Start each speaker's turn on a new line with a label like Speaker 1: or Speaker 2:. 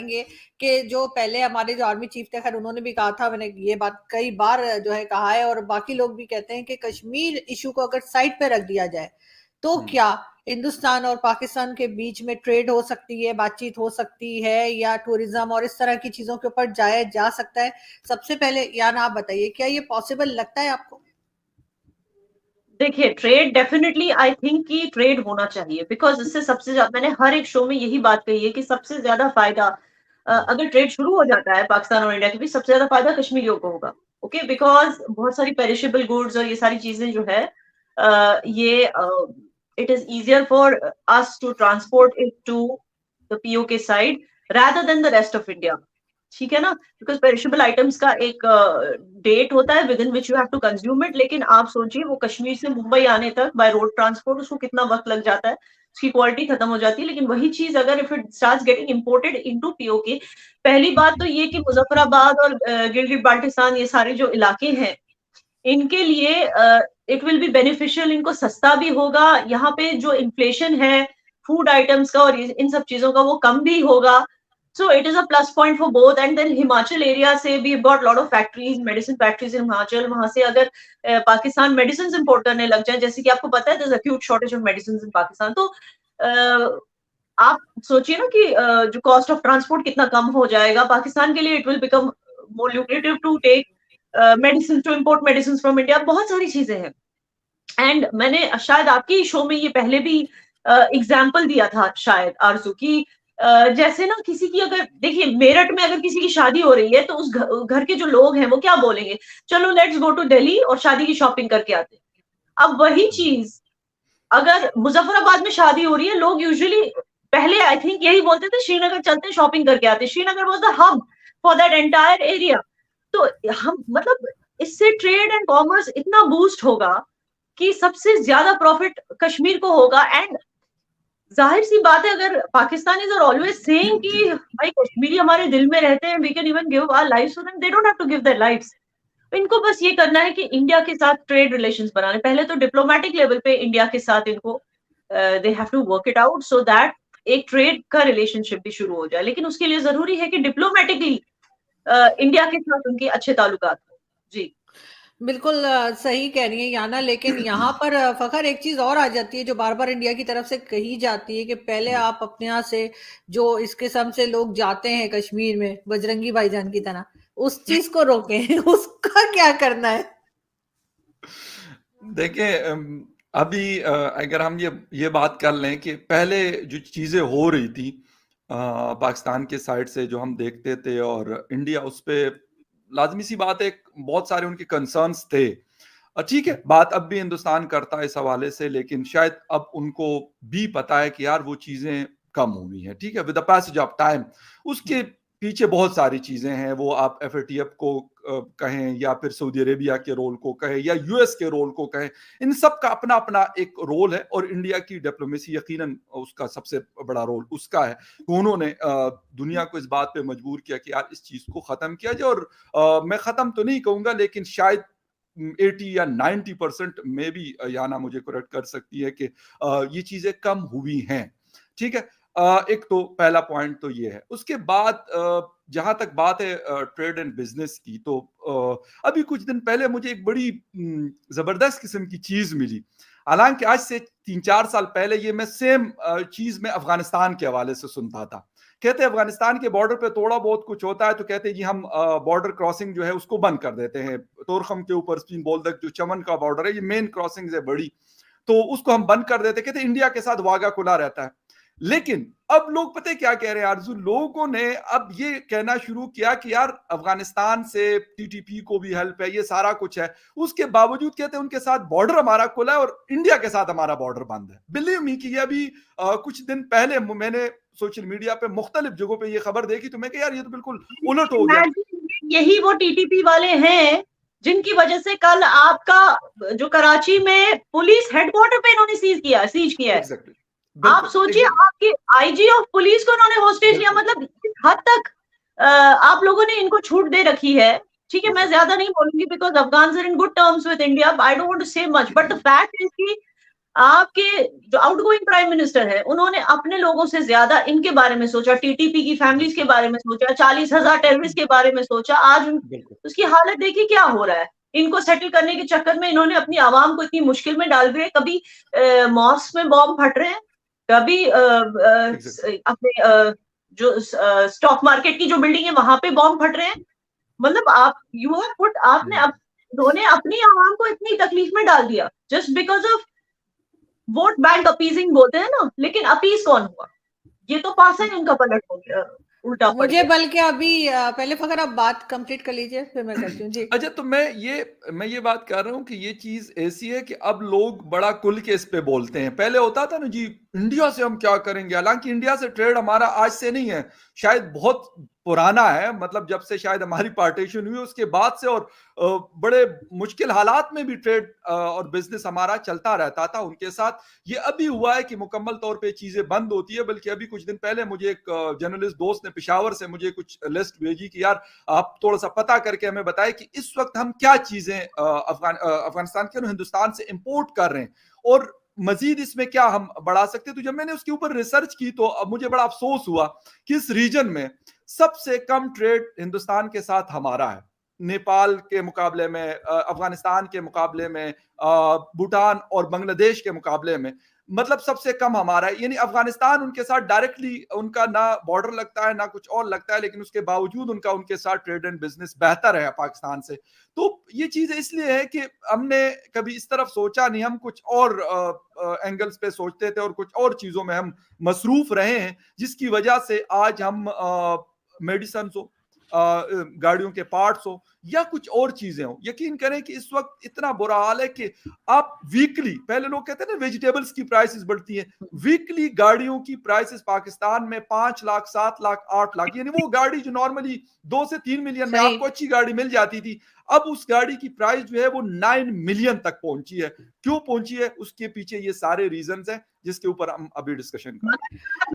Speaker 1: चाहेंगे कि जो पहले हमारे जो आर्मी चीफ थे, खैर उन्होंने भी कहा था, मैंने ये बात कई बार जो है कहा है, और बाकी लोग भी कहते हैं कि कश्मीर इशू को अगर साइड पे रख दिया जाए तो क्या हिंदुस्तान और पाकिस्तान के बीच में ट्रेड हो सकती है, बातचीत हो सकती है, या टूरिज्म और इस तरह की चीजों के ऊपर जाया जा सकता है? सबसे पहले याना आप बताइए, क्या ये पॉसिबल लगता है आपको?
Speaker 2: देखिए, ट्रेड डेफिनेटली आई थिंक कि ट्रेड होना चाहिए, बिकॉज इससे सबसे ज्यादा, मैंने हर एक शो में यही बात कही है कि सबसे ज्यादा फायदा अगर ट्रेड शुरू हो जाता है पाकिस्तान और इंडिया के बीच, सबसे ज्यादा फायदा कश्मीरियों को होगा। ओके, बिकॉज बहुत सारी पेरिशेबल गुड्स और ये सारी चीजें जो है ये it is easier for us to transport it to the POK side rather than the rest of India. ठीक है ना, बिकॉज पेरिशेबल आइटम्स का एक डेट होता है within which you have to consume it, लेकिन आप सोचिए वो कश्मीर से मुंबई आने तक बाय रोड ट्रांसपोर्ट उसको कितना वक्त लग जाता है, उसकी क्वालिटी खत्म हो जाती है। लेकिन वही चीज अगर if it starts getting imported into PoK, पहली बात तो ये कि मुजफ्फराबाद और गिलगित बाल्टिस्तान ये सारे जो इलाके हैं इनके लिए इट विल बी बेनिफिशियल, इनको सस्ता भी होगा, यहाँ पे जो इन्फ्लेशन है फूड आइटम्स का और इन सब चीजों का वो कम भी होगा। So it is a plus point for both. And then Himachal area से we've got lot of factories, medicine factories in Himachal. वहां से अगर पाकिस्तान मेडिसिन इंपोर्ट करने लग जाए, जैसे कि आपको पता है there's acute shortage of medicines in Pakistan, तो आप सोचिए ना कि जो कॉस्ट ऑफ ट्रांसपोर्ट कितना कम हो जाएगा पाकिस्तान के लिए। It will become more lucrative to take medicine, to import medicine from India. बहुत सारी चीजें हैं। एंड मैंने शायद आपके शो में ये पहले भी एग्जाम्पल दिया था शायद आरजू की, जैसे ना किसी की अगर देखिए मेरठ में अगर किसी की शादी हो रही है तो उस घर के जो लोग हैं वो क्या बोलेंगे, चलो लेट्स गो टू दिल्ली और शादी की शॉपिंग करके आते हैं। अब वही चीज अगर मुजफ्फराबाद में शादी हो रही है, लोग यूजुअली पहले आई थिंक यही बोलते थे श्रीनगर चलते हैं शॉपिंग करके आते हैं, Srinagar was the hub for that entire area. तो हम मतलब इससे ट्रेड एंड कॉमर्स इतना बूस्ट होगा कि सबसे ज्यादा प्रॉफिट कश्मीर को होगा। एंड जाहिर सी बात है, अगर पाकिस्तानीज आर ऑलवेज सेइंग कि भाई कश्मीरी हमारे दिल में रहते हैं, we can even give our lives to them, they don't have to give their lives. इनको बस ये करना है कि इंडिया के साथ ट्रेड रिलेशंस बनाने, पहले तो डिप्लोमेटिक लेवल पे इंडिया के साथ इनको they have to work it out so that एक ट्रेड का रिलेशनशिप भी शुरू हो जाए। लेकिन उसके लिए जरूरी है कि डिप्लोमेटिकली इंडिया के साथ उनके अच्छे ताल्लुकात हो। जी
Speaker 1: बिल्कुल सही कह रही है याना, लेकिन यहाँ पर फखर एक चीज और आ जाती है जो बार बार इंडिया की तरफ से कही जाती है कि पहले आप अपने यहाँ से जो इस किस्म से लोग जाते हैं कश्मीर में बजरंगी भाईजान की तरह, उस चीज को रोकें। उसका क्या करना है?
Speaker 3: देखिए, अभी अगर हम ये बात कर लें कि पहले जो चीजें हो रही थी पाकिस्तान के साइड से जो हम देखते थे, और इंडिया उस पे लाजमी सी बात है बहुत सारे उनके कंसर्न्स थे। ठीक है, बात अब भी हिंदुस्तान करता है इस हवाले से, लेकिन शायद अब उनको भी पता है कि यार वो चीजें कम हुई हैं। ठीक है, with the passage of time उसके पीछे बहुत सारी चीजें हैं। वो आप एफएटीएफ को कहें या फिर सऊदी अरेबिया के रोल को कहें या यूएस के रोल को कहें, इन सब का अपना अपना एक रोल है। और इंडिया की डिप्लोमेसी यकीनन उसका सबसे बड़ा रोल उसका है। उन्होंने दुनिया को इस बात पे मजबूर किया कि यार इस चीज को खत्म किया जाए। और मैं खत्म तो नहीं कहूंगा, लेकिन शायद 80 या 90% में भी याना मुझे करेक्ट कर सकती है कि ये चीजें कम हुई हैं। ठीक है, एक तो पहला पॉइंट तो ये है। उसके बाद जहां तक बात है ट्रेड एंड बिजनेस की, तो अभी कुछ दिन पहले मुझे एक बड़ी जबरदस्त किस्म की चीज मिली। हालांकि आज से 3-4 साल पहले ये मैं सेम चीज में अफगानिस्तान के हवाले से सुनता था। कहते हैं अफगानिस्तान के बॉर्डर पे थोड़ा बहुत कुछ होता है तो कहते हैं जी हम बॉर्डर क्रॉसिंग जो है उसको बंद कर देते हैं। तोरखम के ऊपर स्पिन बोलदक जो चमन का बॉर्डर है, ये मेन क्रॉसिंग है बड़ी, तो उसको हम बंद कर देते। कहते इंडिया के साथ वागा खुला रहता है। लेकिन अब लोग पता है क्या कह रहे हैं आरजू, लोगों ने अब ये कहना शुरू किया कि यार अफगानिस्तान से टीटीपी को भी हेल्प है, ये सारा कुछ है, उसके बावजूद कहते हैं उनके साथ बॉर्डर हमारा खुला है और इंडिया के साथ हमारा बॉर्डर बंद है। बिलीव मी कि ये अभी कुछ दिन पहले मैंने सोशल मीडिया पे मुख्तलिफ जगहों पे ये खबर देखी, तो मैं कहा यार ये तो बिल्कुल उलट हो गया।
Speaker 2: यही वो टीटीपी वाले हैं जिनकी वजह से कल आपका जो कराची में पुलिस हेडक्वार्टर पे इन्होंने सीज किया है।
Speaker 3: Exactly.
Speaker 2: आप सोचिए, आपके आईजी ऑफ पुलिस को इन्होंने होस्टेज लिया। मतलब इस हद तक आप लोगों ने इनको छूट दे रखी है। ठीक है, मैं ज्यादा नहीं बोलूंगी because Afghans are in good terms with India, I don't want to say much, but the fact is कि आपके जो आउटगोइंग प्राइम मिनिस्टर है, उन्होंने अपने लोगों से ज्यादा इनके बारे में सोचा, टीटीपी की फैमिलीज के बारे में सोचा, 40,000 टेररिस्ट के बारे में सोचा। आज उसकी हालत देखिए क्या हो रहा है। इनको सेटल करने के चक्कर में इन्होंने अपनी आवाम को इतनी मुश्किल में डाल दिया। कभी मॉस्क में बॉम्ब फट रहे हैं, कभी अपने जो स्टॉक मार्केट की जो बिल्डिंग है वहां पे बॉम्ब फट रहे हैं। मतलब आप यू हैव पुट आपने उन्होंने अपनी आवाम को इतनी तकलीफ में डाल दिया just because of vote bank appeasing बोलते हैं ना, लेकिन अपीज कौन हुआ? ये तो पासा ही उनका पलट हो गया, उल्टा पड़
Speaker 1: मुझे
Speaker 2: गया।
Speaker 1: बल्कि अभी पहले फखर आप बात कंप्लीट कर लीजिए फिर मैं करती हूँ जी।
Speaker 3: अच्छा, तो मैं ये बात कर रहा हूँ कि ये चीज ऐसी है कि अब लोग बड़ा खुल के इस पे बोलते हैं। पहले होता था ना जी, इंडिया से हम क्या करेंगे, हालांकि इंडिया से ट्रेड हमारा आज से नहीं है, शायद बहुत पुराना है, मतलब जब से शायद हमारी पार्टीशन हुई उसके बाद से, और बड़े मुश्किल हालात में भी ट्रेड और बिजनेस हमारा चलता रहता था उनके साथ। ये अभी हुआ है कि मुकम्मल तौर पे चीजें बंद होती है, बल्कि अभी कुछ दिन पहले मुझे एक जर्नलिस्ट दोस्त ने पेशावर से मुझे कुछ लिस्ट भेजी कि यार आप थोड़ा सा पता करके हमें बताएं कि इस वक्त हम क्या चीजें अफगानिस्तान के हिंदुस्तान से इंपोर्ट कर रहे हैं और मजीद इसमें क्या हम बढ़ा सकते हैं। तो जब मैंने उसके ऊपर रिसर्च की तो अब मुझे बड़ा अफसोस हुआ कि इस रीजन में सबसे कम ट्रेड हिंदुस्तान के साथ हमारा है, नेपाल के मुकाबले में, अफगानिस्तान के मुकाबले में, भूटान और बांग्लादेश के मुकाबले में, मतलब सबसे कम हमारा है। यानी अफगानिस्तान उनके साथ डायरेक्टली उनका ना बॉर्डर लगता है ना कुछ और लगता है, लेकिन उसके बावजूद उनका उनके साथ ट्रेड एंड बिजनेस बेहतर है पाकिस्तान से। तो ये चीज इसलिए है कि हमने कभी इस तरफ सोचा नहीं, हम कुछ और एंगल्स पे सोचते थे और कुछ और चीजों में हम मसरूफ रहे हैं, जिसकी वजह से आज हम मेडिसिन हो, गाड़ियों के पार्ट्स हो या कुछ और चीजें हो। यकीन करें कि इस वक्त इतना बुरा हाल है कि आप वीकली, पहले लोग कहते हैं ना वेजिटेबल्स की प्राइसेस बढ़ती हैं, वीकली गाड़ियों की प्राइसेस पाकिस्तान में 5 लाख 7 लाख 8 लाख, यानी वो गाड़ी जो नॉर्मली 2 से 3 मिलियन में आपको अच्छी गाड़ी मिल जाती थी, अब उस गाड़ी की प्राइस जो है वो 9 मिलियन तक पहुंची है। क्यों पहुंची है? उसके पीछे ये सारे रीजंस हैं जिसके ऊपर हम अभी डिस्कशन कर रहे हैं।